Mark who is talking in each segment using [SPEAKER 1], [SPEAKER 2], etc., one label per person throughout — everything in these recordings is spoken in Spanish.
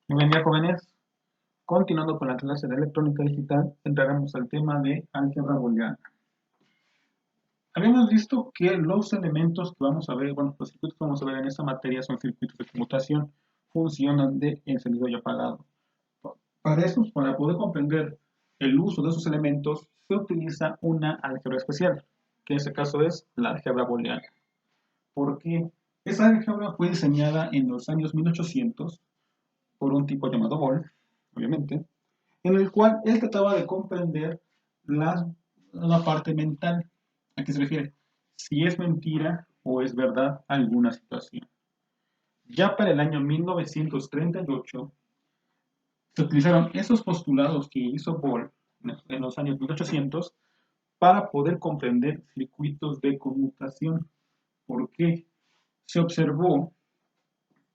[SPEAKER 1] Muy bien, ya jóvenes, continuando con la clase de electrónica digital, entraremos al tema de álgebra booleana. Habíamos visto que los elementos que vamos a ver, bueno, los circuitos que vamos a ver en esta materia son circuitos de conmutación, funcionan de encendido y apagado. Para eso, para poder comprender el uso de esos elementos, se utiliza una álgebra especial, que en este caso es la álgebra booleana. Porque esa álgebra fue diseñada en los años 1800 por un tipo llamado Boole, obviamente, en el cual él trataba de comprender la parte mental. ¿A qué se refiere? Si es mentira o es verdad alguna situación. Ya para el año 1938 se utilizaron esos postulados que hizo Boole en los años 1800 para poder comprender circuitos de conmutación. ¿Por qué? Se observó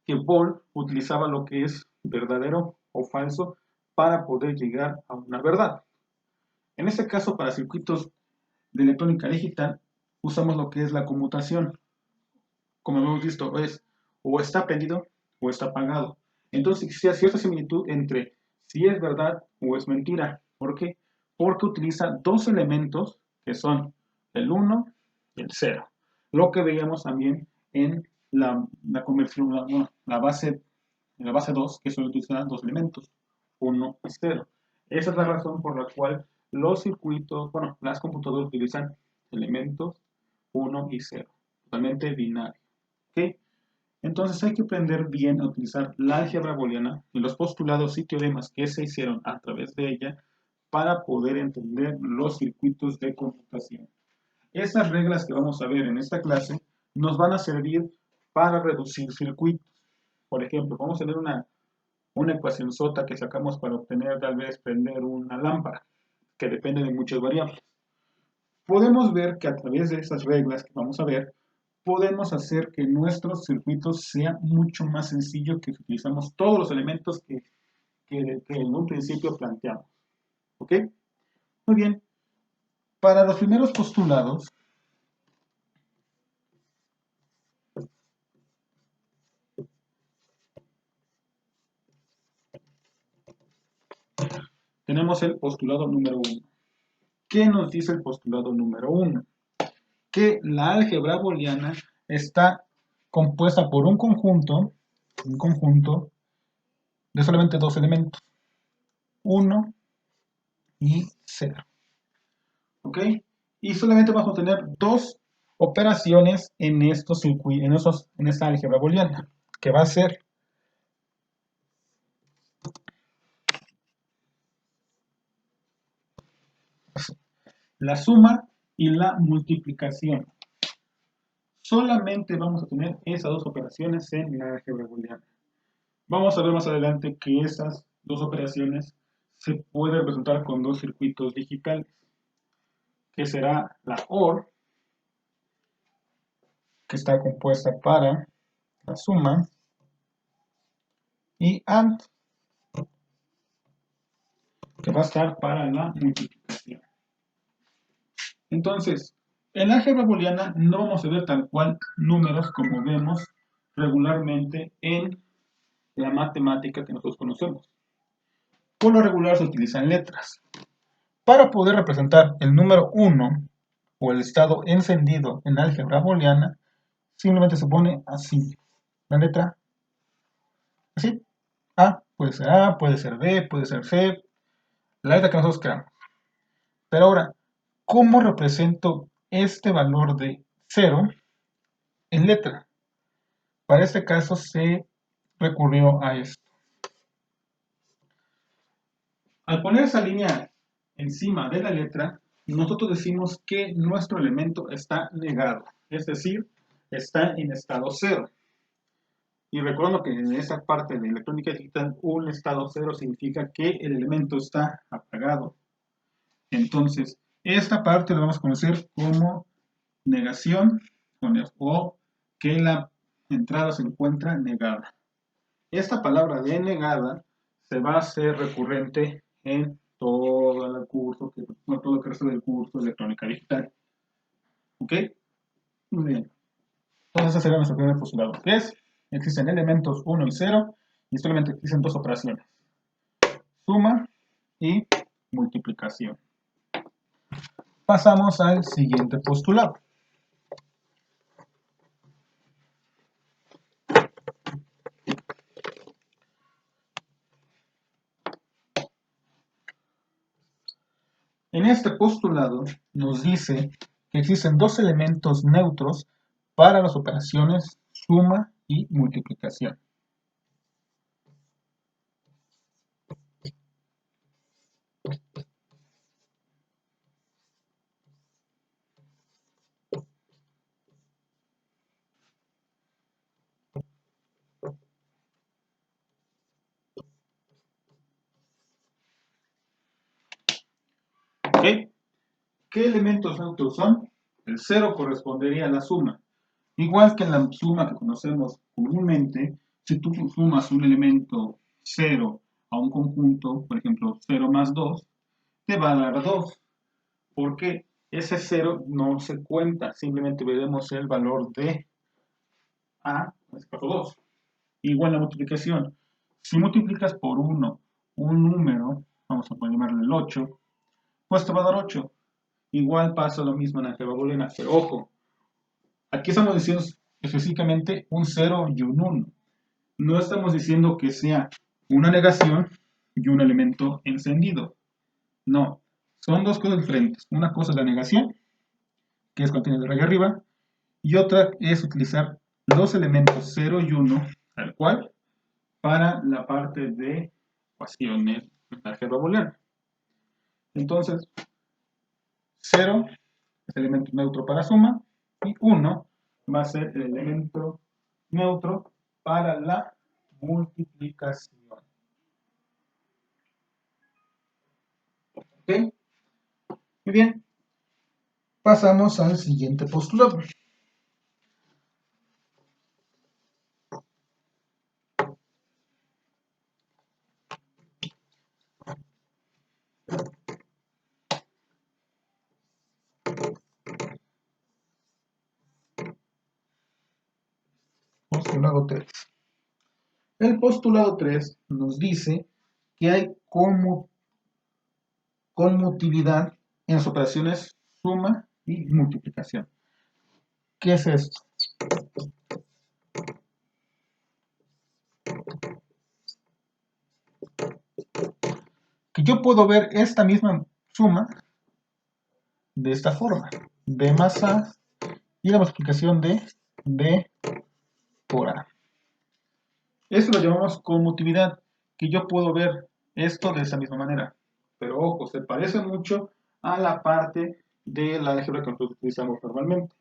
[SPEAKER 1] que Boole utilizaba lo que es verdadero o falso para poder llegar a una verdad. En este caso, para circuitos de electrónica digital, usamos lo que es la conmutación. Como hemos visto, es o está prendido o está apagado. Entonces, existe cierta similitud entre si es verdad o es mentira. ¿Por qué? Porque utiliza dos elementos que son el 1 y el 0. Lo que veíamos también en la conversión, la base 2, que solo utiliza dos elementos, 1 y 0. Esa es la razón por la cual los circuitos, bueno, las computadoras utilizan elementos 1 y 0, totalmente binario. ¿Ok? Entonces hay que aprender bien a utilizar la álgebra booleana y los postulados y teoremas que se hicieron a través de ella para poder entender los circuitos de computación. Estas reglas que vamos a ver en esta clase nos van a servir para reducir circuitos. Por ejemplo, vamos a ver una ecuación sota que sacamos para obtener, tal vez, prender una lámpara, que depende de muchas variables. Podemos ver que a través de esas reglas que vamos a ver, podemos hacer que nuestros circuitos sea mucho más sencillo que si utilizamos todos los elementos que en un principio planteamos. ¿Ok? Muy bien. Para los primeros postulados, tenemos el postulado número 1. ¿Qué nos dice el postulado número 1? Que la álgebra booleana está compuesta por un conjunto de solamente dos elementos, 1 y 0. ¿Ok? Y solamente vamos a tener dos operaciones en estos circuitos, en esta álgebra booleana, que va a ser la suma y la multiplicación. Solamente vamos a tener esas dos operaciones en la álgebra booleana. Vamos a ver más adelante que esas dos operaciones se pueden representar con dos circuitos digitales, que será la OR, que está compuesta para la suma, y AND, que va a estar para la multiplicación. Entonces, en la álgebra booleana no vamos a ver tal cual números como vemos regularmente en la matemática que nosotros conocemos. Por lo regular se utilizan letras. Para poder representar el número 1 o el estado encendido en álgebra booleana, simplemente se pone así, la letra así, A, puede ser B, puede ser C, la letra que nosotros queramos. Pero ahora, ¿cómo represento este valor de 0 en letra? Para este caso se recurrió a esto. Al poner esa línea encima de la letra, nosotros decimos que nuestro elemento está negado, es decir, está en estado 0. Y recuerdo que en esta parte de electrónica digital, un estado 0 significa que el elemento está apagado. Entonces, esta parte la vamos a conocer como negación o que la entrada se encuentra negada. Esta palabra de negada se va a hacer recurrente en todo el curso, todo el resto del curso de electrónica digital. ¿Ok? Muy bien. Entonces ese sería nuestro primer postulado, que es, existen elementos 1 y 0, y solamente existen dos operaciones: suma y multiplicación. Pasamos al siguiente postulado. En este postulado nos dice que existen dos elementos neutros para las operaciones suma y multiplicación. ¿Okay? ¿Qué elementos neutros son? El 0 correspondería a la suma. Igual que en la suma que conocemos comúnmente, si tú sumas un elemento 0 a un conjunto, por ejemplo 0 más 2, te va a dar 2. Porque ese 0 no se cuenta, simplemente veremos el valor de A, en este caso 2. Igual la multiplicación. Si multiplicas por 1 un número, vamos a llamarle el 8, pues te va a dar 8. Igual pasa lo mismo en álgebra booleana, pero ojo, aquí estamos diciendo específicamente un 0 y un 1. No estamos diciendo que sea una negación y un elemento encendido. No, son dos cosas diferentes. Una cosa es la negación, que es cuando tienes de raya arriba, y otra es utilizar los elementos 0 y 1, tal cual, para la parte de ecuaciones de álgebra booleana. Entonces, 0 es el elemento neutro para suma y 1 va a ser el elemento neutro para la multiplicación. ¿Ok? Muy bien. Pasamos al siguiente postulado. Postulado 3. El postulado 3 nos dice que hay conmutatividad en las operaciones suma y multiplicación. ¿Qué es esto? Que yo puedo ver esta misma suma de esta forma: B más A y la multiplicación de B por A. Esto lo llamamos conmutatividad, que yo puedo ver esto de esa misma manera. Pero ojo, se parece mucho a la parte de la álgebra que nosotros utilizamos normalmente.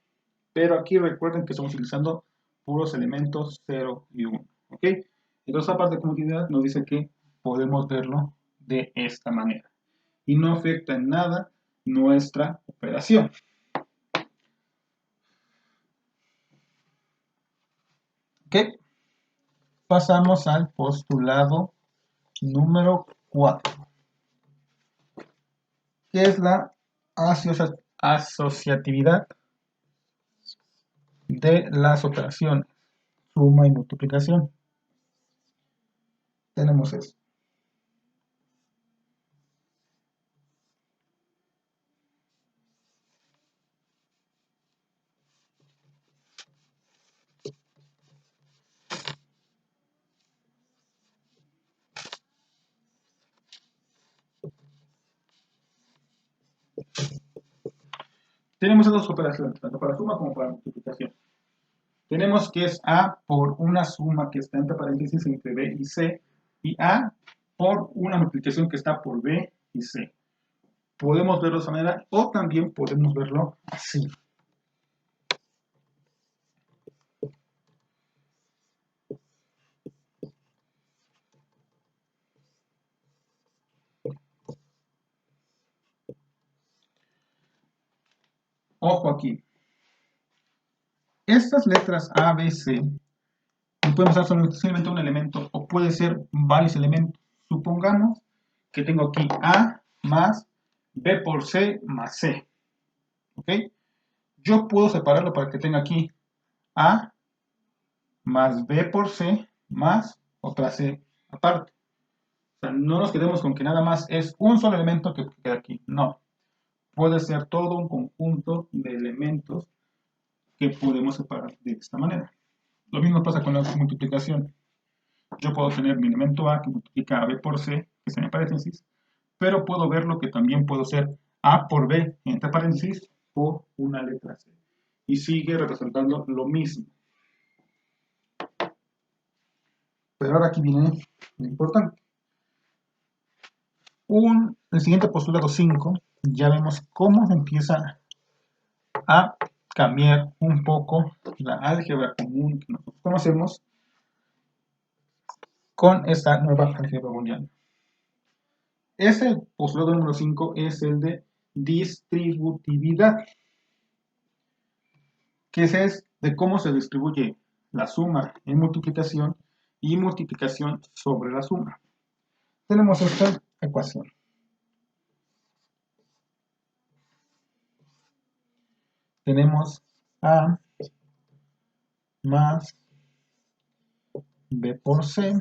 [SPEAKER 1] Pero aquí recuerden que estamos utilizando puros elementos 0 y 1. ¿Ok? Entonces, esta parte de conmutatividad nos dice que podemos verlo de esta manera. Y no afecta en nada nuestra operación. ¿Ok? Pasamos al postulado número 4, que es la asociatividad de las operaciones suma y multiplicación. Tenemos esto. Tenemos esas dos operaciones, tanto para suma como para multiplicación. Tenemos que es A por una suma que está entre paréntesis entre B y C, y A por una multiplicación que está por B y C. Podemos verlo de esa manera o también podemos verlo así. Ojo aquí. Estas letras A, B, C podemos usar solamente un elemento o puede ser varios elementos. Supongamos que tengo aquí A más B por C más C. ¿Ok? Yo puedo separarlo para que tenga aquí A más B por C más otra C aparte. O sea, no nos quedemos con que nada más es un solo elemento que queda aquí. No. Puede ser todo un conjunto de elementos que podemos separar de esta manera. Lo mismo pasa con la multiplicación. Yo puedo tener mi elemento A que multiplica a B por C, que está en paréntesis, pero puedo verlo que también puedo ser A por B, entre paréntesis, por una letra C. Y sigue representando lo mismo. Pero ahora aquí viene lo importante. El siguiente postulado 5, ya vemos cómo se empieza a cambiar un poco la álgebra común que nosotros conocemos con esta nueva álgebra booleana. Ese postulado número 5 es el de distributividad, que es de cómo se distribuye la suma en multiplicación y multiplicación sobre la suma. Tenemos esta ecuación. Tenemos A más B por C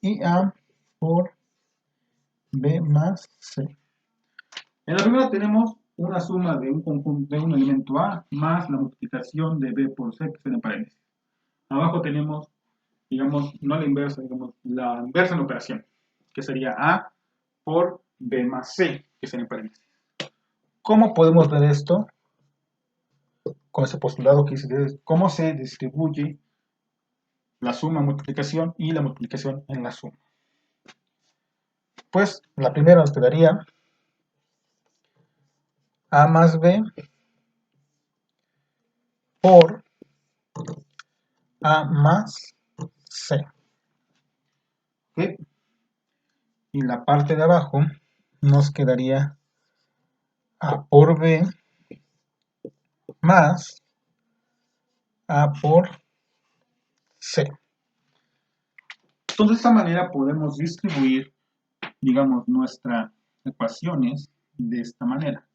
[SPEAKER 1] y A por B más C. En la primera tenemos una suma de un conjunto de un elemento A más la multiplicación de B por C, que está en paréntesis. Abajo tenemos, digamos, no la inversa, digamos, la inversa en la operación, que sería A por B más C, que está en paréntesis. ¿Cómo podemos ver esto? Con ese postulado que dice cómo se distribuye la suma en multiplicación y la multiplicación en la suma. Pues la primera nos quedaría A más B por A más C. ¿Okay? Y la parte de abajo nos quedaría A por B más A por C. Entonces, de esta manera podemos distribuir, digamos, nuestras ecuaciones de esta manera.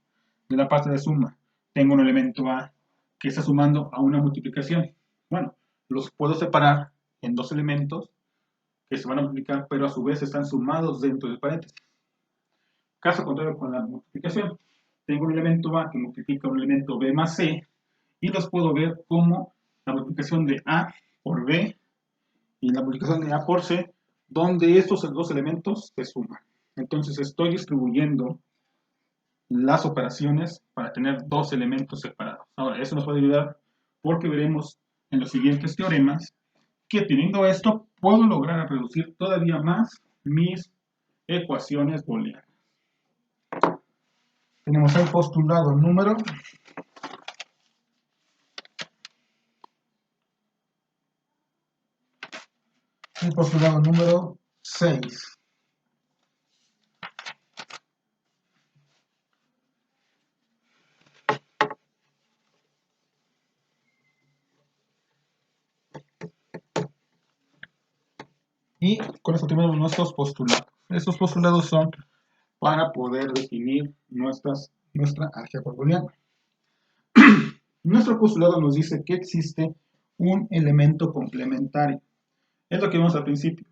[SPEAKER 1] De la parte de suma, tengo un elemento A que está sumando a una multiplicación. Bueno, los puedo separar en dos elementos que se van a multiplicar, pero a su vez están sumados dentro del paréntesis. Caso contrario con la multiplicación, tengo un elemento A que multiplica un elemento B más C y los puedo ver como la multiplicación de A por B y la multiplicación de A por C, donde estos dos elementos se suman. Entonces estoy distribuyendo las operaciones para tener dos elementos separados. Ahora, eso nos puede ayudar porque veremos en los siguientes teoremas que teniendo esto puedo lograr reducir todavía más mis ecuaciones booleanas. Tenemos el postulado número 6. Y con esto tenemos nuestros postulados. Estos postulados son para poder definir nuestra álgebra booleana. Nuestro postulado nos dice que existe un elemento complementario. Es lo que vimos al principio.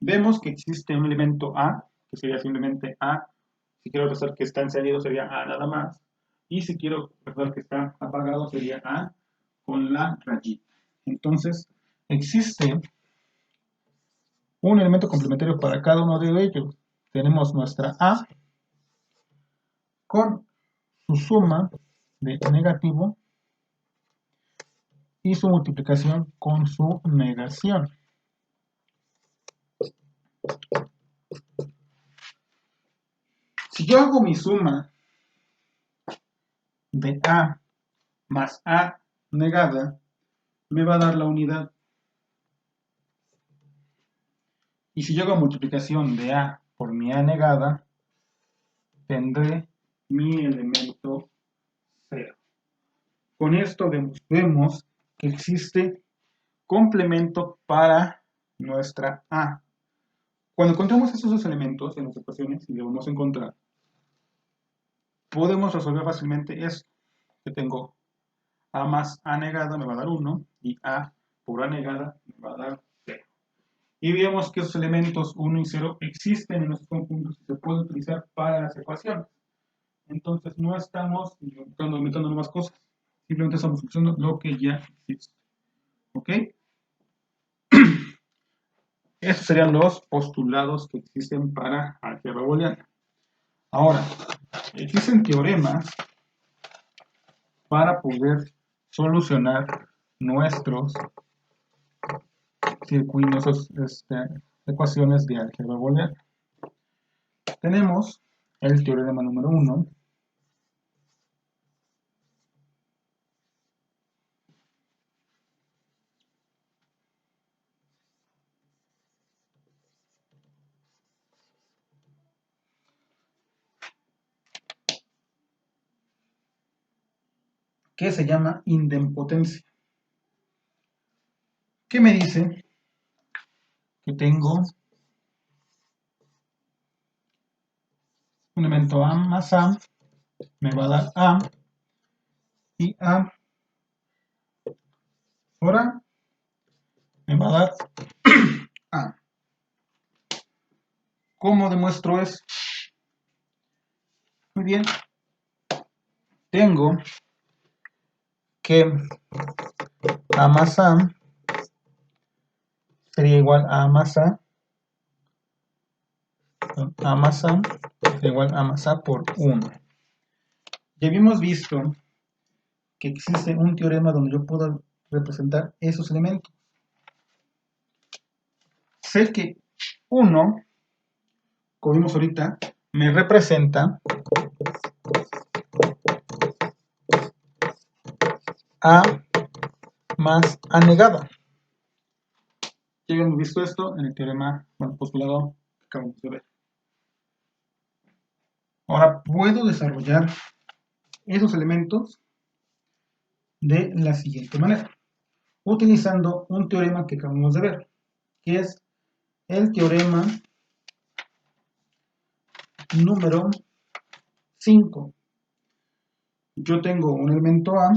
[SPEAKER 1] Vemos que existe un elemento A, que sería simplemente A. Si quiero pensar que está encendido sería A nada más. Y si quiero pensar que está apagado sería A con la rayita. Entonces, existe un elemento complementario para cada uno de ellos. Tenemos nuestra A con su suma de negativo y su multiplicación con su negación. Si yo hago mi suma de A más A negada, me va a dar la unidad. Y si yo hago multiplicación de A por mi A negada, tendré mi elemento 0. Con esto vemos que existe complemento para nuestra A. Cuando encontramos esos dos elementos en las ecuaciones, y lo vamos a encontrar, podemos resolver fácilmente esto, que tengo A más A negada me va a dar 1 y A por A negada me va a dar 0. Y vemos que esos elementos 1 y 0 existen en los conjuntos y se pueden utilizar para las ecuaciones. Entonces no estamos inventando nuevas cosas, simplemente estamos usando lo que ya existe. ¿Ok? Estos serían los postulados que existen para álgebra booleana. Ahora, existen teoremas para poder solucionar nuestros circuitos, ecuaciones de álgebra booleana. Tenemos el teorema número 1, que se llama idempotencia. ¿Qué me dice? Que tengo un elemento A más A, me va a dar A, y A por A me va a dar A. ¿Cómo demuestro eso? Muy bien, tengo que A más A sería igual a más A, A más A sería igual a más A por 1. Ya habíamos visto que existe un teorema donde yo puedo representar esos elementos. Sé que 1, como vimos ahorita, me representa A más A negada. Ya habíamos visto esto en el teorema, postulado que acabamos de ver. Ahora puedo desarrollar esos elementos de la siguiente manera, utilizando un teorema que acabamos de ver, que es el teorema número 5. Yo tengo un elemento A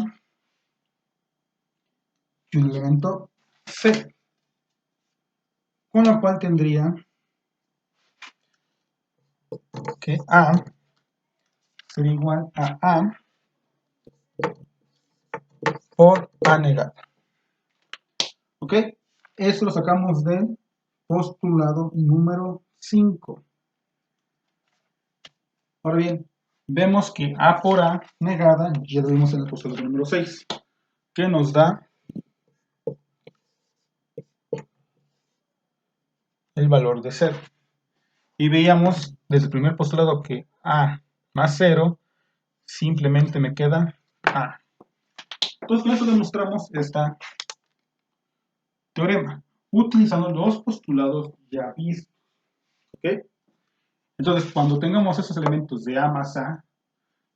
[SPEAKER 1] y un elemento C, con la cual tendría que A sería igual a A por A negada. ¿Ok? Eso lo sacamos del postulado número 5. Ahora bien, vemos que A por A negada, ya lo vimos en el postulado número 6, que nos da el valor de 0. Y veíamos desde el primer postulado que A más 0 simplemente me queda A. Entonces con eso demostramos este teorema, utilizando los postulados ya vistos. ¿Ok? Entonces cuando tengamos esos elementos de A más A,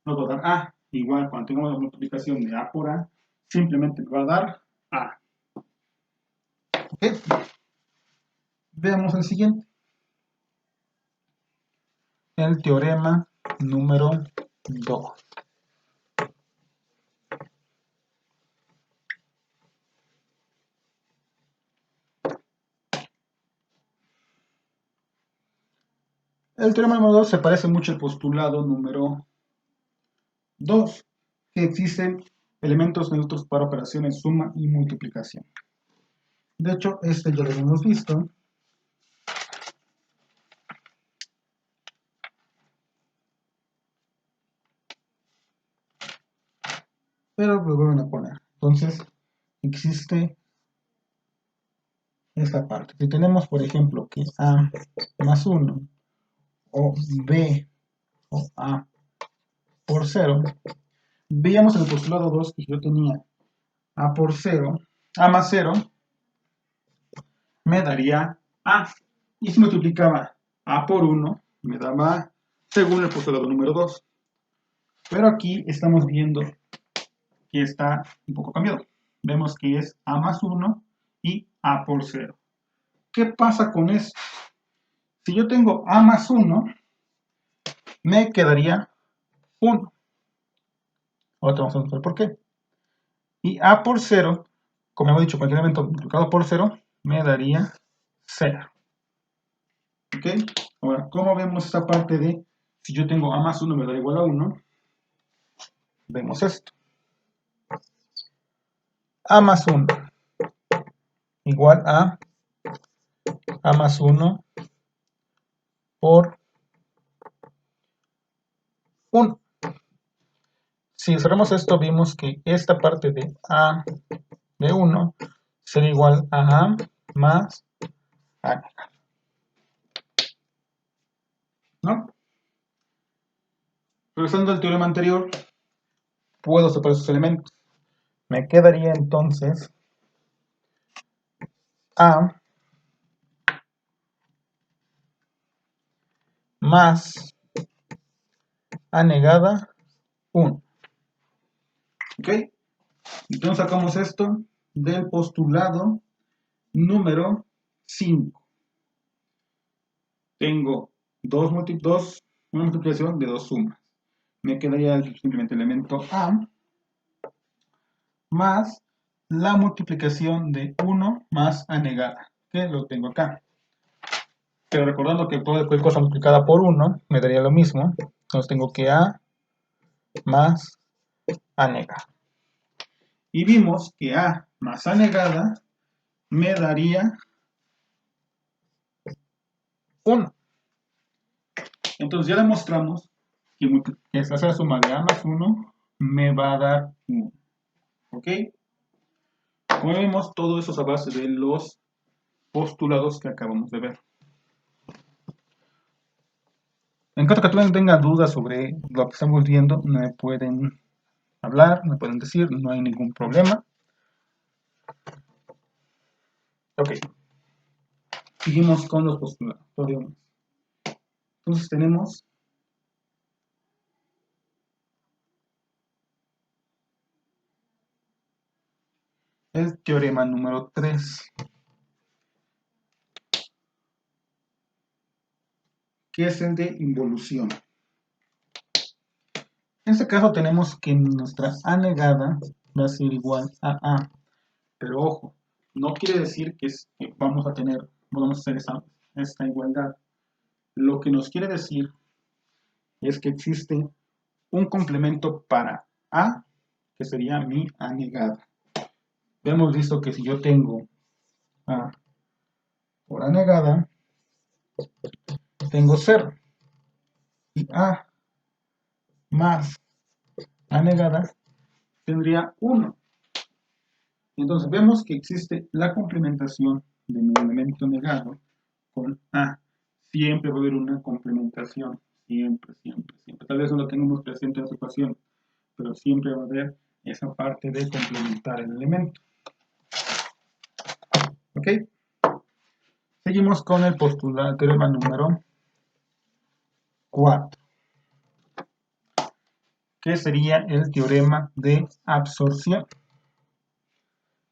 [SPEAKER 1] nos va a dar A. Igual cuando tengamos la multiplicación de A por A, simplemente me va a dar A. ¿Ok? Veamos el siguiente. El teorema número 2. El teorema número 2 se parece mucho al postulado número 2, que existen elementos neutros para operaciones suma y multiplicación. De hecho, este ya lo hemos visto. Pero lo vuelven a poner. Entonces, existe esta parte. Si tenemos, por ejemplo, que A más 1 o B o A por 0, veíamos en el postulado 2 que yo tenía A por 0, A más 0, me daría A. Y si multiplicaba A por 1, me daba A, según el postulado número 2. Pero aquí estamos viendo que está un poco cambiado. Vemos que es A más 1 y A por 0. ¿Qué pasa con esto? Si yo tengo A más 1, me quedaría 1. Ahora vamos a mostrar por qué. Y A por 0, como hemos dicho, cualquier elemento multiplicado por 0, me daría 0. ¿Ok? Ahora, ¿cómo vemos esta parte de si yo tengo a más 1 me da igual a 1? Vemos esto. A más 1 igual a más 1 por 1. Si cerramos esto, vimos que esta parte de a de 1 será igual a más a, ¿no? Regresando al teorema anterior, puedo separar esos elementos. Me quedaría entonces a más a negada 1. ¿Ok? Entonces sacamos esto del postulado número 5. Tengo una multiplicación de dos sumas. Me quedaría simplemente el elemento a más la multiplicación de 1 más a negada, que lo tengo acá. Pero recordando que cualquier cosa multiplicada por 1 me daría lo mismo, entonces tengo que a más a negada. Y vimos que a más a negada me daría 1. Entonces ya demostramos que esta es la suma de a más 1 me va a dar 1. ¿Ok? Como vemos, todo eso es a base de los postulados que acabamos de ver. En caso que tú tengas dudas sobre lo que estamos viendo, me pueden hablar, me pueden decir, no hay ningún problema. Ok. Seguimos con los postulados. Entonces tenemos el teorema número 3, que es el de involución. En este caso tenemos que nuestra a negada va a ser igual a a, pero ojo, no quiere decir que vamos a hacer esta igualdad. Lo que nos quiere decir es que existe un complemento para a, que sería mi a negada. Hemos visto que si yo tengo a por a negada, tengo 0. Y a más a negada tendría 1. Entonces vemos que existe la complementación de mi elemento negado con a. Siempre va a haber una complementación. Siempre, siempre, siempre. Tal vez no lo tengamos presente en esta ecuación, pero siempre va a haber esa parte de complementar el elemento. ¿Ok? Seguimos con el postulado, teorema número 4, que sería el teorema de absorción,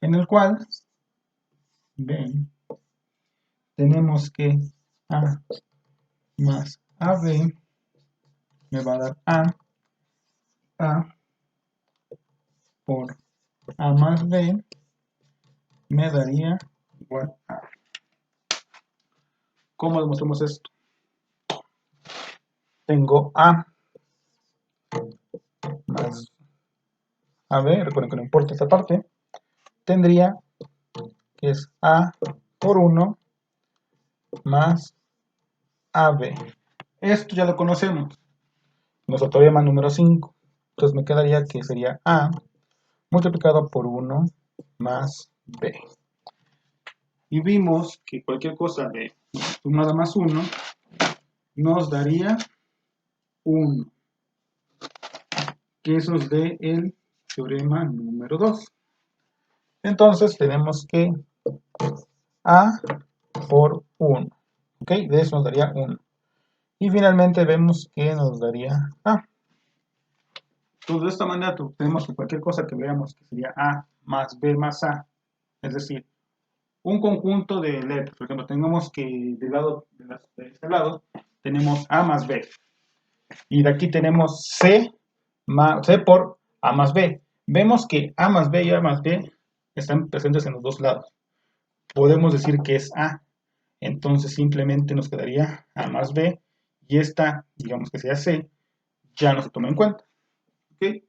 [SPEAKER 1] en el cual ven, tenemos que a más ab me va a dar a por a más b me daría igual a. ¿Cómo demostramos esto? Tengo a más ab, recuerden que no importa esta parte, tendría que es a por 1 más ab. Esto ya lo conocemos, nuestro teorema número 5. Entonces me quedaría que sería a multiplicado por 1 más b. Y vimos que cualquier cosa de sumada más 1 nos daría 1. Que eso es del teorema número 2. Entonces tenemos que a por 1. ¿Ok? De eso nos daría 1. Y finalmente vemos que nos daría a. Entonces de esta manera tenemos que cualquier cosa que veamos que sería a más b más a, es decir, un conjunto de letras. Por ejemplo, tengamos que de este lado tenemos a más b. Y de aquí tenemos c por a más b. Vemos que a más b y a más b están presentes en los dos lados. Podemos decir que es a. Entonces simplemente nos quedaría A más B y esta, digamos que sea C, ya no se toma en cuenta. ¿Ok?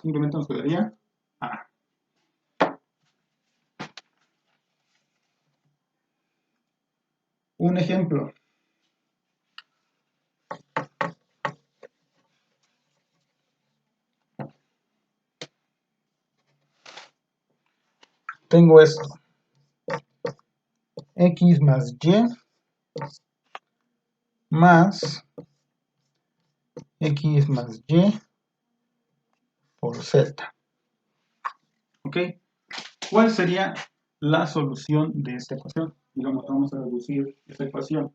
[SPEAKER 1] Simplemente nos quedaría A. Un ejemplo. Tengo esto. X más Y más X más Y por Z. ¿Ok? ¿Cuál sería la solución de esta ecuación? Digamos, vamos a reducir esta ecuación.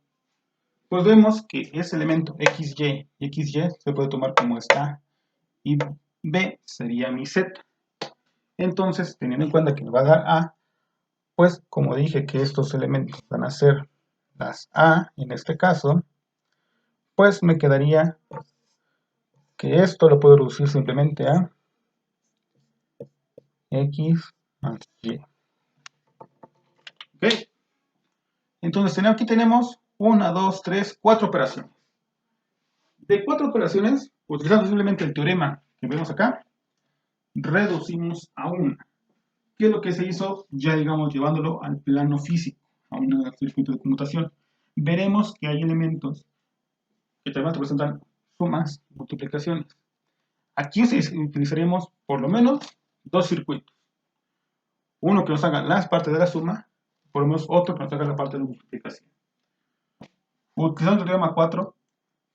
[SPEAKER 1] Pues vemos que ese elemento XY y XY se puede tomar como está y B sería mi Z. Entonces, teniendo en cuenta que me va a dar A, pues como dije que estos elementos van a ser las A en este caso, pues me quedaría que esto lo puedo reducir simplemente a X más Y. ¿Ok? Entonces aquí tenemos 1, 2, 3, 4 operaciones. De 4 operaciones, utilizando simplemente el teorema que vemos acá, reducimos a una. ¿Qué es lo que se hizo? Ya digamos llevándolo al plano físico, a un circuito de conmutación. Veremos que hay elementos que también representan sumas, multiplicaciones. Aquí utilizaremos por lo menos dos circuitos. Uno que nos haga las partes de la suma, por lo menos otro que nos haga la parte de la multiplicación. Utilizando el teorema 4,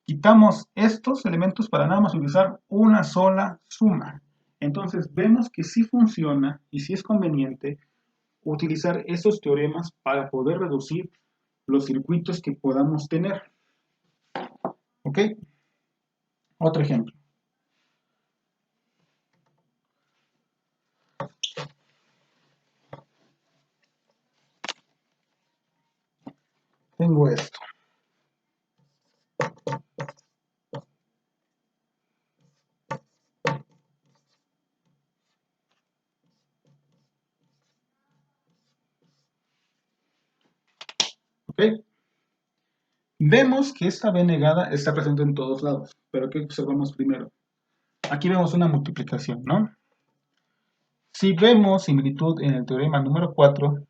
[SPEAKER 1] quitamos estos elementos para nada más utilizar una sola suma. Entonces vemos que sí funciona y sí es conveniente utilizar esos teoremas para poder reducir los circuitos que podamos tener. ¿Ok? Otro ejemplo. Tengo esto. ¿Ok? Vemos que esta B negada está presente en todos lados, pero ¿qué observamos primero? Aquí vemos una multiplicación, ¿no? Si vemos similitud en el teorema número 4,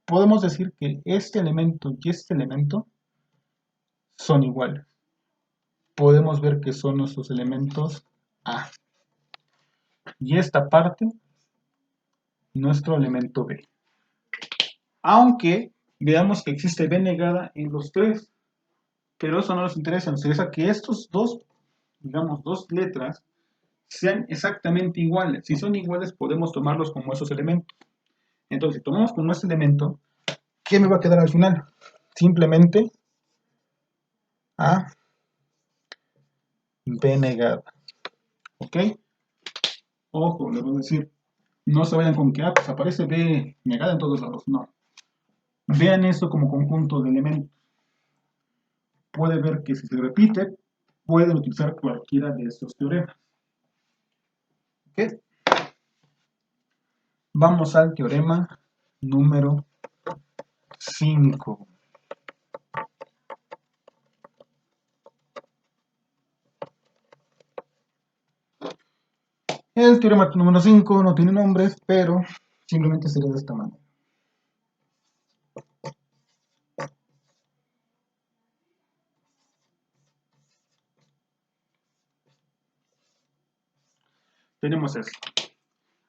[SPEAKER 1] podemos decir que este elemento y este elemento son iguales. Podemos ver que son nuestros elementos A. Y esta parte, nuestro elemento B. Aunque veamos que existe B negada en los tres, pero eso no nos interesa. Nos interesa que estos dos, digamos, dos letras, sean exactamente iguales. Si son iguales, podemos tomarlos como esos elementos. Entonces, si tomamos como este elemento, ¿qué me va a quedar al final? Simplemente A, B negada. ¿Ok? Ojo, le voy a decir, no se vayan con que pues aparece B negada en todos lados. No. Vean esto como conjunto de elementos. Puede ver que si se repite, pueden utilizar cualquiera de estos teoremas. ¿Ok? Vamos al teorema número 5. El teorema número 5 no tiene nombres, pero simplemente sería de esta manera. Tenemos esto.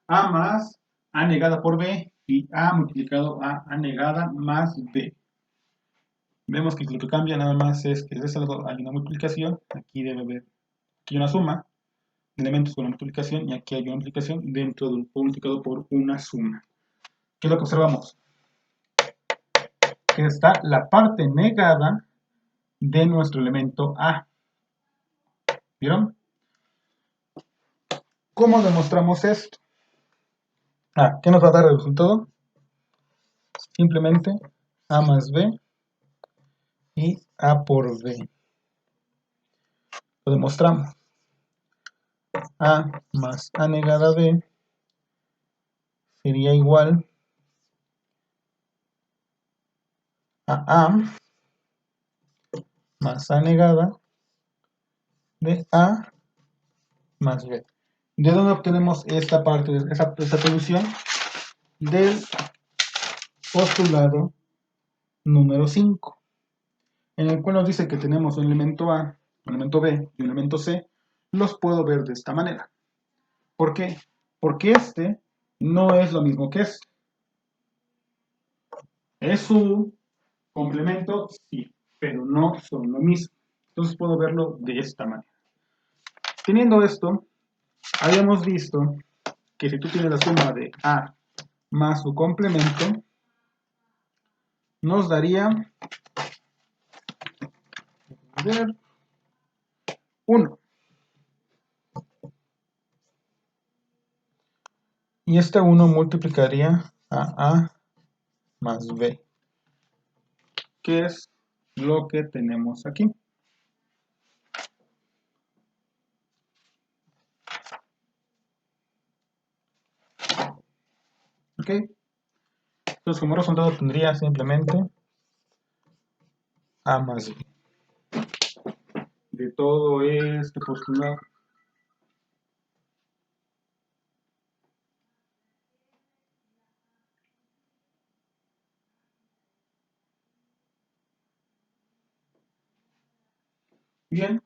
[SPEAKER 1] A más A negada por B y A multiplicado a A negada más B. Vemos que lo que cambia nada más es que de este lado hay una multiplicación, aquí debe haber aquí una suma de elementos con una multiplicación y aquí hay una multiplicación dentro de un multiplicado por una suma. ¿Qué es lo que observamos? Que está la parte negada de nuestro elemento A. ¿Vieron? ¿Cómo demostramos esto? ¿Qué nos va a dar el resultado? Simplemente A más B y A por B. Lo demostramos. A más A negada B sería igual A más A negada de A más B. ¿De dónde obtenemos esta parte, esta solución? Del postulado número 5, en el cual nos dice que tenemos un elemento A, un elemento B y un elemento C. Los puedo ver de esta manera. ¿Por qué? Porque este no es lo mismo que este. Es su complemento, sí, pero no son lo mismo. Entonces puedo verlo de esta manera. Teniendo esto, habíamos visto que si tú tienes la suma de A más su complemento, nos daría 1. Y este 1 multiplicaría a A más B, que es lo que tenemos aquí. ¿Ok? Entonces, como resultado tendría simplemente A más B. De todo este postulado. Bien,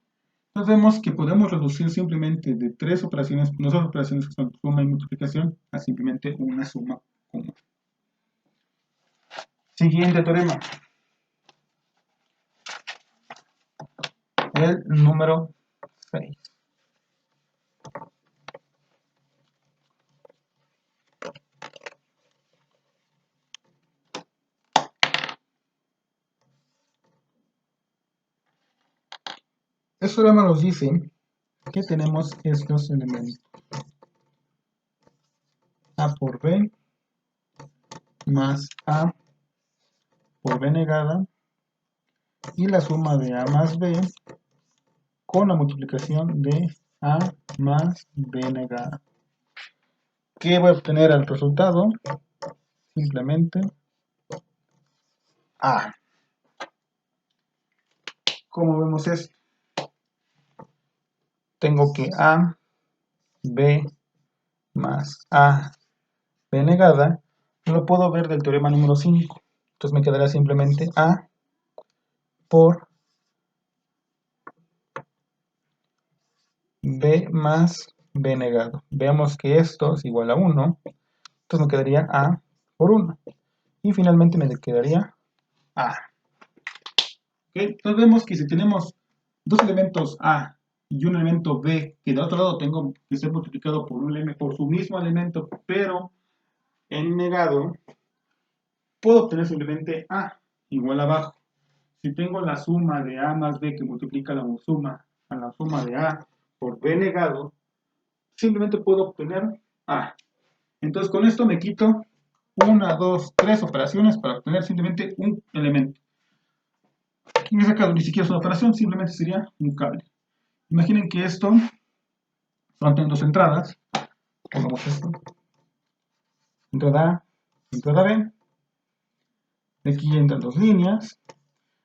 [SPEAKER 1] entonces vemos que podemos reducir simplemente de 3 operaciones, no son operaciones que son suma y multiplicación, a simplemente una suma común. Siguiente teorema. El número 6. Este teorema nos dice que tenemos estos elementos. A por B más A por B negada y la suma de A más B con la multiplicación de A más B negada. ¿Qué voy a obtener al resultado? Simplemente A. ¿Cómo vemos esto? Tengo que A, B más A, B negada, lo puedo ver del teorema número 5. Entonces me quedará simplemente A por B más B negado. Veamos que esto es igual a 1. Entonces me quedaría A por 1. Y finalmente me quedaría A. ¿Okay? Entonces vemos que si tenemos dos elementos A y un elemento B, que del otro lado tengo que ser multiplicado por su mismo elemento, pero en negado, puedo obtener simplemente A igual abajo. Si tengo la suma de A más B que multiplica la suma a la suma de A por B negado, simplemente puedo obtener A. Entonces con esto me quito 1, 2, 3 operaciones para obtener simplemente un elemento. En este caso ni siquiera es una operación, simplemente sería un cable. Imaginen que esto son dos entradas. Pongamos esto. Entrada A, entrada B. Aquí entran dos líneas.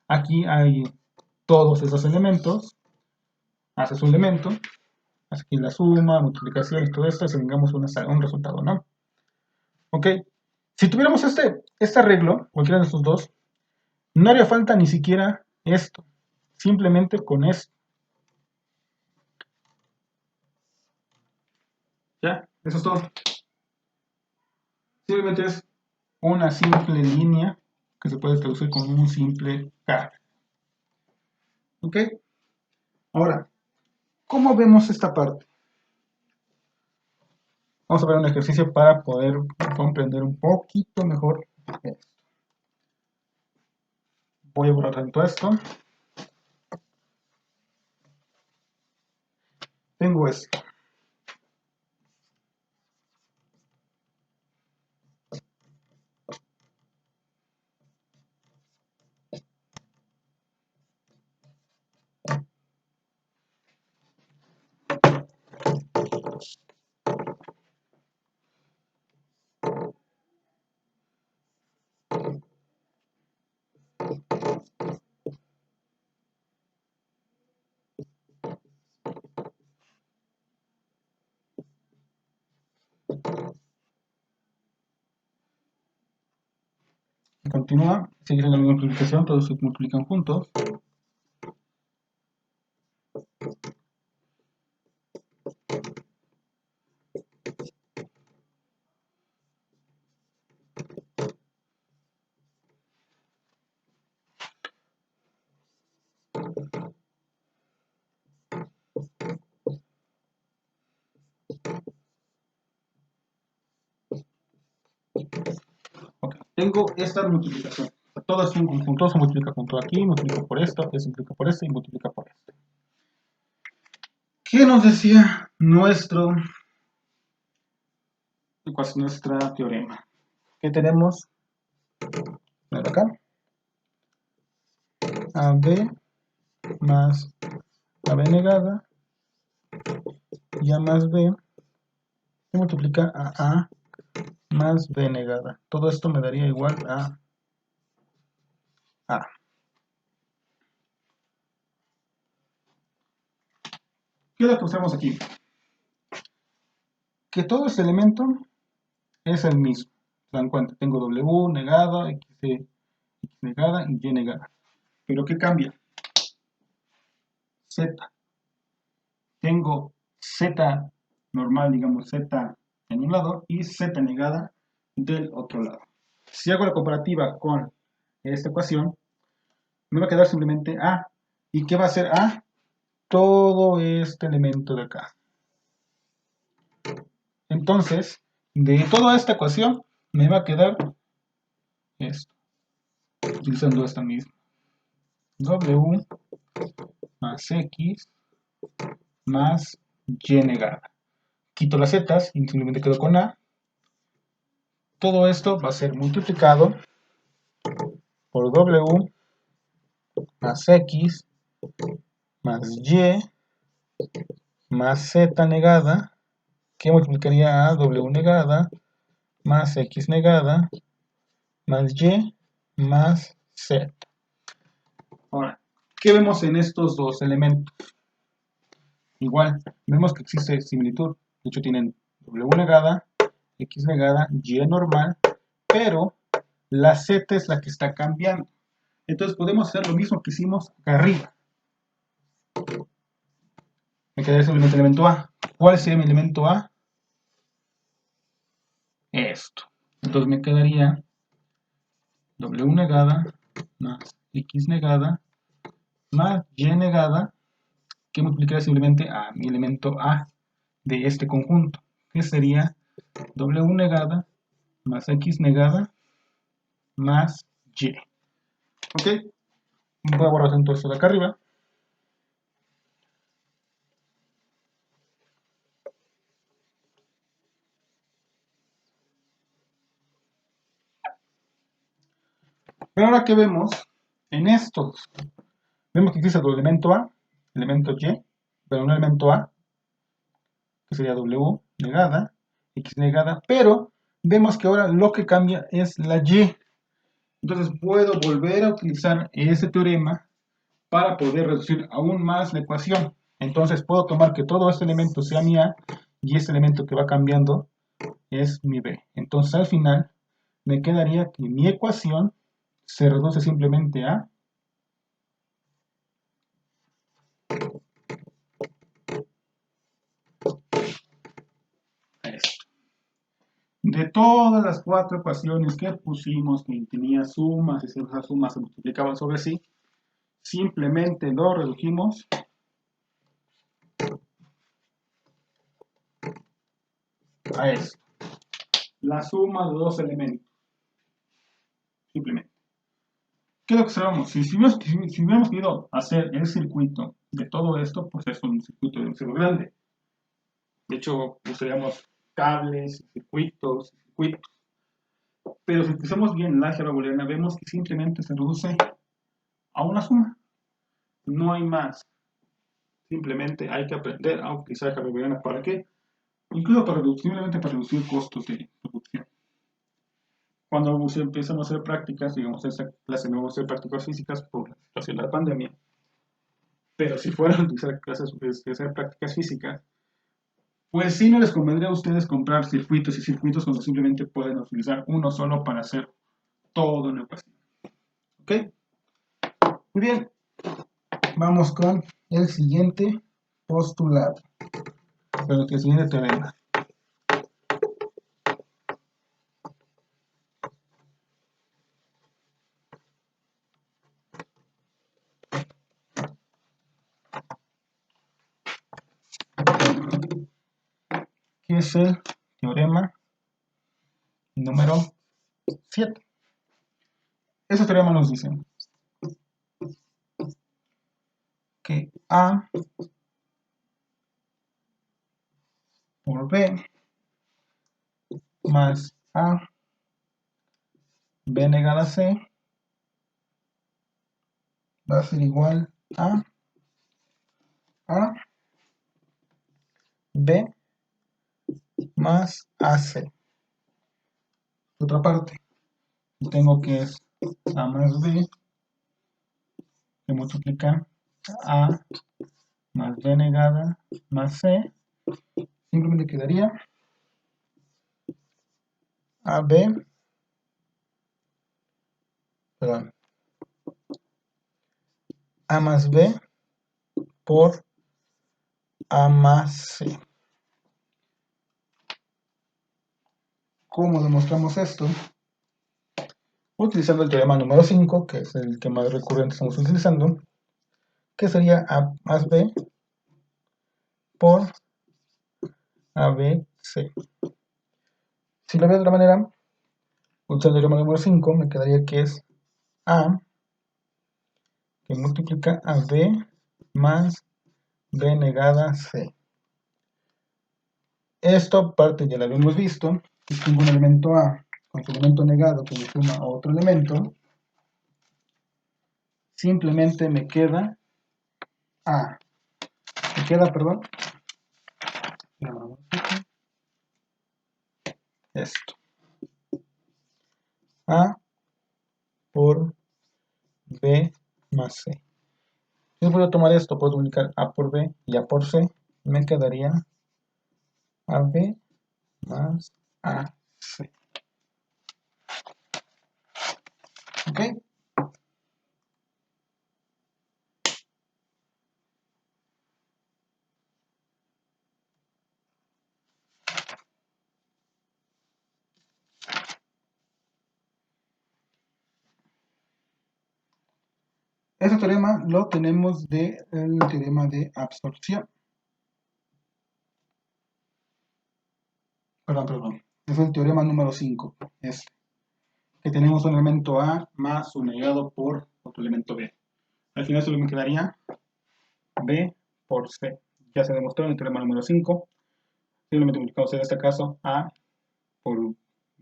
[SPEAKER 1] Aquí hay todos esos elementos. Haces un elemento. Haces aquí la suma, multiplicación y todo esto. Y tengamos un resultado, ¿no? Ok. Si tuviéramos este arreglo, cualquiera de estos dos, no haría falta ni siquiera esto. Simplemente con esto. ¿Ya? Eso es todo. Simplemente es una simple línea que se puede traducir como un simple cable. ¿Ok? Ahora, ¿cómo vemos esta parte? Vamos a ver un ejercicio para poder comprender un poquito mejor esto. Voy a borrar tanto esto. Tengo esto. continúa, sigue siendo la misma multiplicación, todos se multiplican juntos. Okay. Tengo esta multiplicación. Todo es un conjunto, se multiplica junto aquí, multiplica por esto, se multiplica por esto y multiplica por esto. ¿Qué nos decía nuestra teorema? ¿Qué tenemos? Acá. AB más AB negada y A más B se multiplica a A más B negada. Todo esto me daría igual a A. ¿Qué es lo que usamos aquí? Que todo este elemento es el mismo. Se dan cuenta, tengo W negada, X negada y Y negada. ¿Pero qué cambia? Z. Tengo Z normal, digamos Z en un lado y Z negada del otro lado. Si hago la comparativa con esta ecuación, me va a quedar simplemente A. ¿Y qué va a ser A? Todo este elemento de acá. Entonces, de toda esta ecuación, me va a quedar esto, utilizando esta misma. W más X más Y negada. Quito las Z y simplemente quedo con A. Todo esto va a ser multiplicado por W más X más Y más Z negada, que multiplicaría a W negada más X negada más Y más Z. Ahora, ¿qué vemos en estos dos elementos? Igual, vemos que existe similitud. De hecho, tienen W negada, X negada, Y normal, pero la Z es la que está cambiando. Entonces podemos hacer lo mismo que hicimos acá arriba. Me quedaría simplemente el elemento A. ¿Cuál sería mi elemento A? Esto. Entonces me quedaría W negada más X negada más Y negada, que multiplicaría simplemente a mi elemento A de este conjunto, que sería W negada más X negada más Y. ¿Ok? Voy a borrar todo esto de acá arriba. Pero ahora que vemos en estos, vemos que existe otro elemento A, elemento Y, pero un elemento A, que sería W negada, X negada, pero vemos que ahora lo que cambia es la Y. Entonces puedo volver a utilizar ese teorema para poder reducir aún más la ecuación. Entonces puedo tomar que todo este elemento sea mi A y este elemento que va cambiando es mi B. Entonces al final me quedaría que mi ecuación se reduce simplemente a esto. De todas las cuatro ecuaciones que pusimos, que tenía sumas, y si esas sumas se multiplicaban sobre sí, simplemente lo redujimos a esto. La suma de dos elementos. Simplemente. ¿Qué es lo que observamos? Si hubiéramos querido hacer el circuito de todo esto, pues es un circuito demasiado grande. De hecho, usaríamos cables, circuitos. Pero si utilizamos bien la álgebra booleana, vemos que simplemente se reduce a una suma. No hay más. Simplemente hay que aprender a utilizar álgebra booleana. ¿Para qué? Incluso simplemente para reducir costos de producción. Cuando empezamos a hacer prácticas, digamos, esta clase no vamos a hacer prácticas físicas por la situación de la pandemia, pero si fueran a utilizar clases de hacer prácticas físicas, pues sí no les convendría a ustedes comprar circuitos y circuitos cuando simplemente pueden utilizar uno solo para hacer toda una ecuación. ¿Ok? Muy bien. Vamos con el siguiente postulado. Pero el siguiente teorema. Que es el teorema número 7. Ese teorema nos dice que A por B más A B negada C va a ser igual a B más AC. Otra parte, tengo que es A más B que multiplica A más B negada más C. Simplemente quedaría AB, perdón, A más B por A más C. ¿Cómo demostramos esto? Utilizando el teorema número 5, que es el que más recurrente estamos utilizando, que sería A más B por ABC. Si lo veo de otra manera, utilizando el teorema número 5, me quedaría que es A que multiplica a B más B negada C. Esto parte ya lo habíamos visto, que tengo un elemento A con su elemento negado que me suma a otro elemento, simplemente me queda A, me queda, perdón, esto, A por B más C. Si puedo tomar esto, puedo multiplicar A por B y A por C, me quedaría AB más AC. ¿Ok? Este teorema lo tenemos del teorema de absorción. Perdón. Es el teorema número 5. Este. Que tenemos un elemento A más su negado por otro elemento B. Al final solo me quedaría B por C. Ya se demostró en el teorema número 5. Simplemente multiplicamos en este caso A por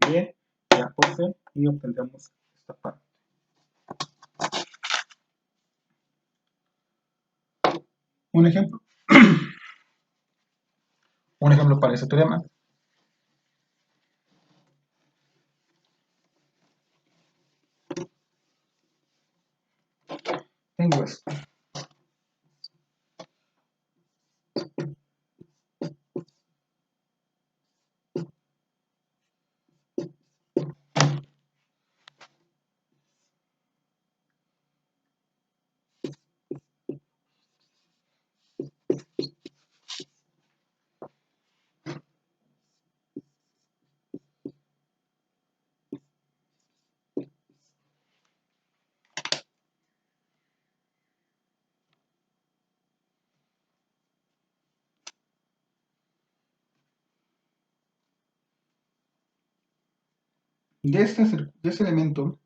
[SPEAKER 1] B y A por C y obtendremos esta parte. Un ejemplo. Un ejemplo para este teorema. Tengo esto. De este elemento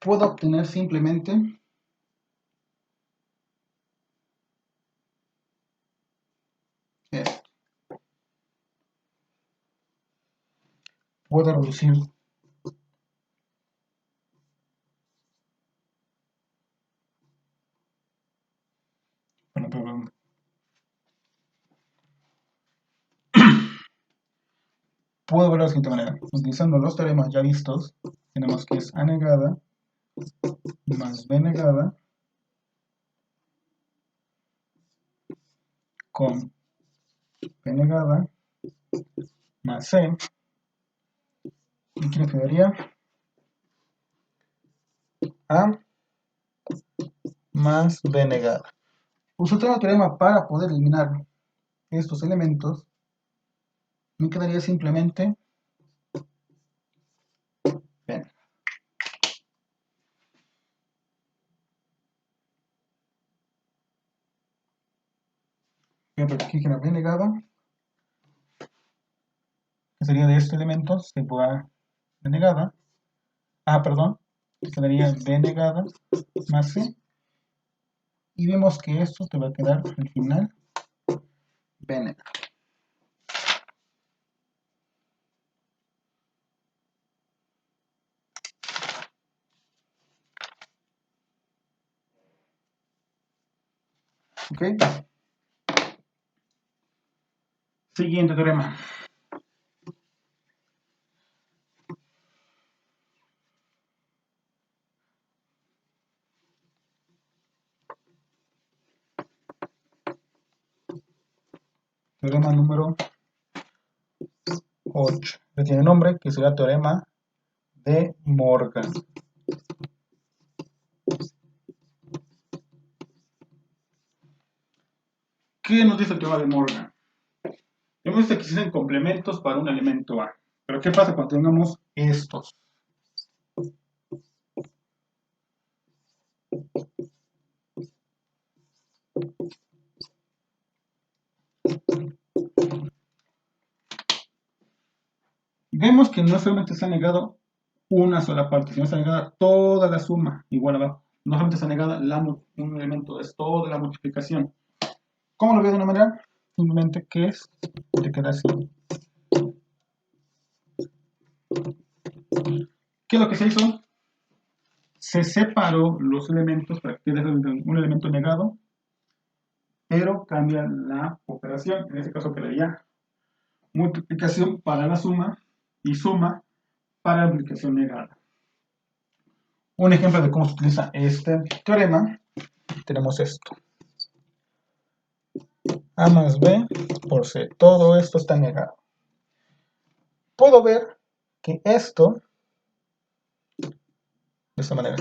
[SPEAKER 1] puedo obtener simplemente esto. Puedo reducir perdón. Puedo verlo de la siguiente manera. Utilizando los teoremas ya vistos, tenemos que es A negada más B negada con B negada más C. ¿Y qué me quedaría? A más B negada. Usando el teorema para poder eliminar estos elementos, me quedaría simplemente B. Voy a repetir que la B negada, que sería de este elemento, se va B negada. Perdón, quedaría B negada más C. Y vemos que esto te va a quedar al final B negada. ¿Ok? Siguiente teorema. Teorema número 8. Que tiene nombre, que será teorema de Morgan. ¿Qué nos dice el teorema de Morgan? Hemos visto que existen complementos para un elemento A. Pero ¿qué pasa cuando tengamos estos? Vemos que no solamente está negado una sola parte, sino está negada toda la suma igual abajo. No solamente está negada un elemento, es toda la multiplicación. ¿Cómo lo veo de una manera? Simplemente que es, te queda así. ¿Qué es lo que se hizo? Se separó los elementos para que quede un elemento negado, pero cambia la operación. En este caso quedaría multiplicación para la suma y suma para la multiplicación negada. Un ejemplo de cómo se utiliza este teorema, tenemos esto. A más B por C. Todo esto está negado. Puedo ver que esto, de esta manera,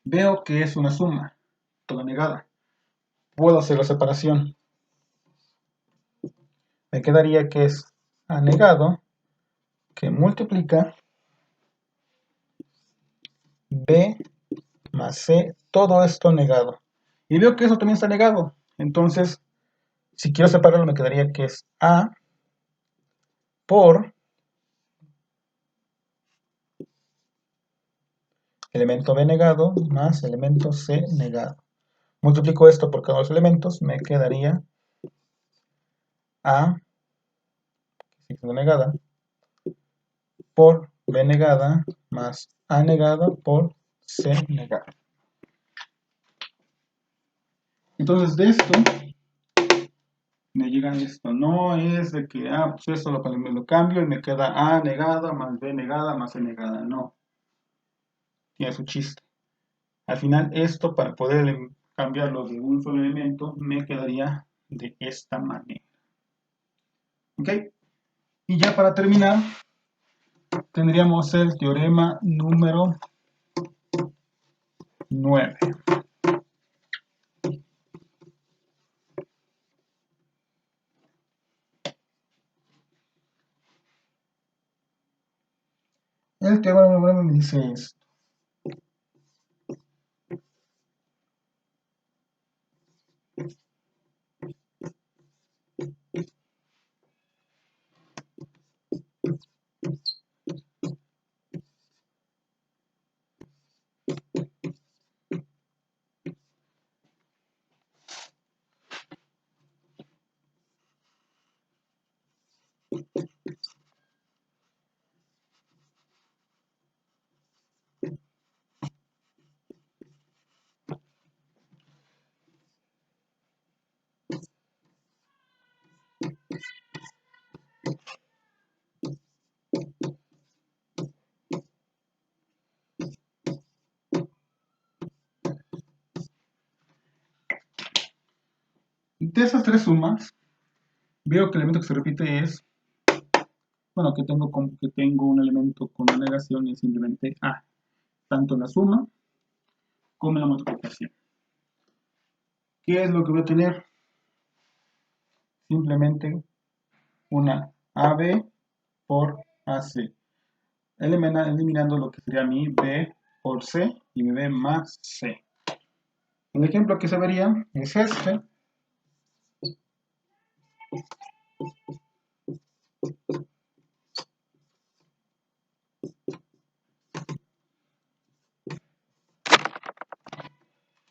[SPEAKER 1] veo que es una suma, toda negada. Puedo hacer la separación. Me quedaría que es A negado, que multiplica B más C, todo esto negado. Y veo que eso también está negado. Entonces, si quiero separarlo, me quedaría que es A por elemento B negado más elemento C negado. Multiplico esto por cada uno de los elementos, me quedaría A, que sigue siendo negada, por B negada más A negada por C negada. Entonces de esto me llega esto. No es de que, pues esto lo cambio y me queda A negada más B negada más C negada. No. Tiene su chiste. Al final esto, para poder cambiarlo de un solo elemento, me quedaría de esta manera. ¿Ok? Y ya para terminar, tendríamos el teorema número 9. El teorema número 9 me dice esto. De esas tres sumas, veo que el elemento que se repite es, bueno, que tengo un elemento con una negación y es simplemente A, tanto en la suma como en la multiplicación. ¿Qué es lo que voy a tener? Simplemente una AB por AC, eliminando lo que sería mi B por C y mi B más C. El ejemplo que se vería es este.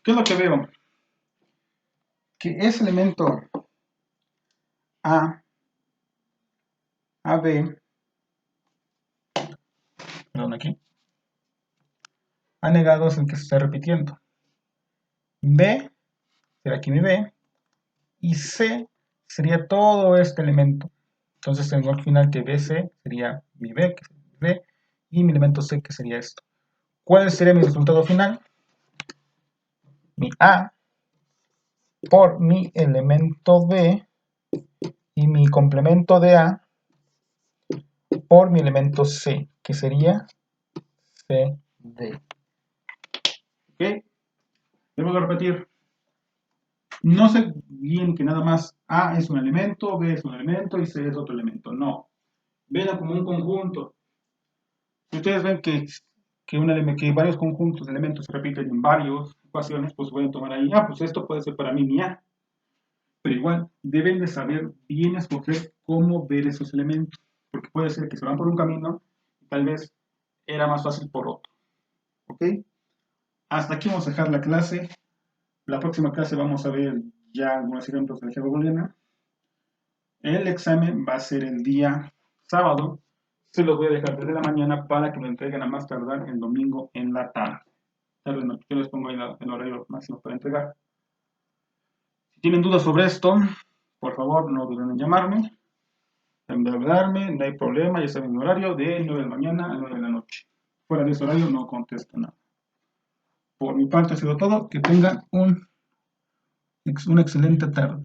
[SPEAKER 1] ¿Qué es lo que veo? Que ese elemento A, AB, perdón, aquí, A negado es el que se está repitiendo. B será aquí mi B y C sería todo este elemento. Entonces tengo al final que BC sería mi B, que sería mi B, y mi elemento C, que sería esto. ¿Cuál sería mi resultado final? Mi A por mi elemento B y mi complemento de A por mi elemento C, que sería CD. ¿Ok? Debo de repetir. No se bien que nada más A es un elemento, B es un elemento y C es otro elemento. No. Véanlo como un conjunto. Si ustedes ven que varios conjuntos de elementos se repiten en varias ecuaciones, pues pueden tomar ahí, pues esto puede ser para mí mi A. Pero igual, deben de saber bien escoger cómo ver esos elementos, porque puede ser que se van por un camino y tal vez era más fácil por otro. ¿Ok? Hasta aquí vamos a dejar la clase. La próxima clase vamos a ver ya algunos ejemplos de álgebra booleana. El examen va a ser el día sábado. Se los voy a dejar desde la mañana para que lo entreguen a más tardar el domingo en la tarde. Yo les pongo ahí el horario máximo para entregar. Si tienen dudas sobre esto, por favor no duden en llamarme, en hablarme, no hay problema, ya saben mi horario de 9 de la mañana a 9 de la noche. Fuera de ese horario no contesto nada. Por mi parte ha sido todo. Que tengan una excelente tarde.